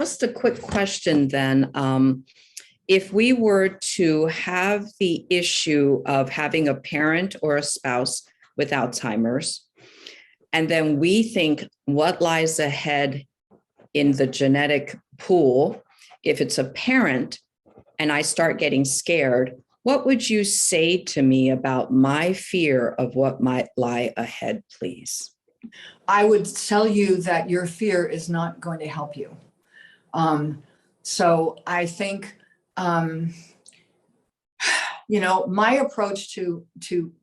Just a quick question then. If we were to have the issue of having a parent or a spouse with Alzheimer's, and then we think what lies ahead in the genetic pool, if it's a parent and I start getting scared, what would you say to me about my fear of what might lie ahead, please? I would tell you that your fear is not going to help you. So I think, my approach to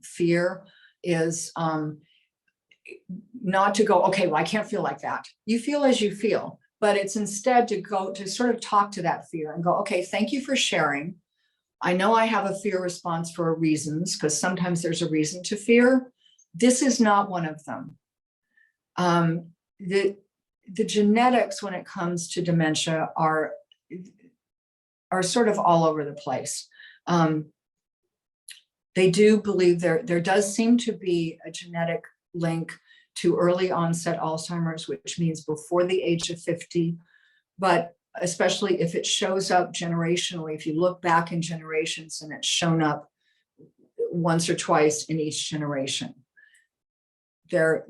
fear is not to go, okay, well, I can't feel like that. You feel as you feel, but it's instead to go to sort of talk to that fear and go, okay, thank you for sharing. I know I have a fear response for reasons, because sometimes there's a reason to fear. This is not one of them. The genetics when it comes to dementia are sort of all over the place. They do believe there does seem to be a genetic link to early onset Alzheimer's, which means before the age of 50, but especially if it shows up generationally, if you look back in generations and it's shown up once or twice in each generation. There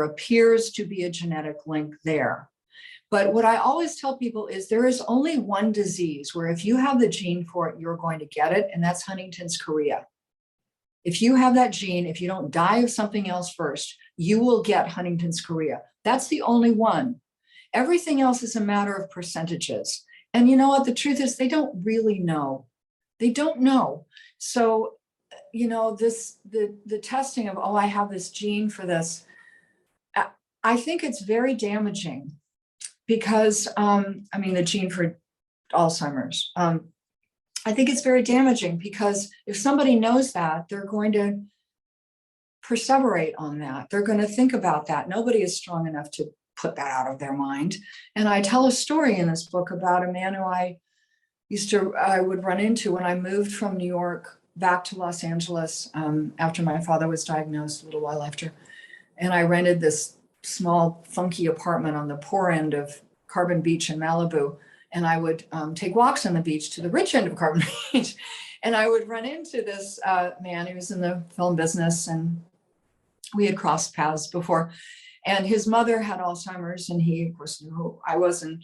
appears to be a genetic link there. But what I always tell people is there is only one disease where if you have the gene for it, you're going to get it, and that's Huntington's chorea. If you have that gene, if you don't die of something else first, you will get Huntington's chorea. That's the only one. Everything else is a matter of percentages. And you know what? The truth is they don't really know. They don't know. So, the testing of, I have this gene for this, I think it's very damaging because, the gene for Alzheimer's, I think it's very damaging because if somebody knows that, they're going to perseverate on that. They're going to think about that. Nobody is strong enough to put that out of their mind. And I tell a story in this book about a man who I would run into when I moved from New York back to Los Angeles after my father was diagnosed a little while after. And I rented this small, funky apartment on the poor end of Carbon Beach in Malibu. And I would take walks on the beach to the rich end of Carbon Beach. And I would run into this man who was in the film business, and we had crossed paths before. And his mother had Alzheimer's, and he, of course, knew who I was. And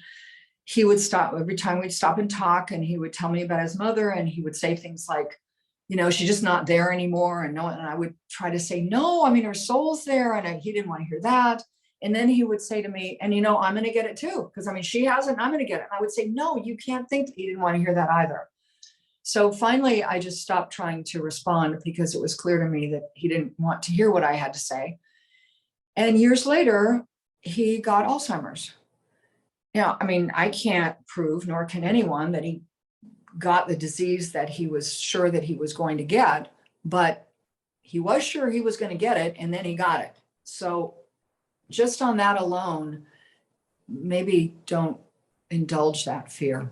he would stop every time we'd stop and talk, and he would tell me about his mother, and he would say things like, she's just not there anymore. And I would try to say, no, her soul's there. And he didn't want to hear that. And then he would say to me, and I'm going to get it too, because she hasn't, I'm going to get it. And I would say, no, you can't think that he didn't want to hear that either. So finally, I just stopped trying to respond because it was clear to me that he didn't want to hear what I had to say. And years later, he got Alzheimer's. I can't prove, nor can anyone, that he got the disease that he was sure that he was going to get, but he was sure he was going to get it, and then he got it. So just on that alone, maybe don't indulge that fear.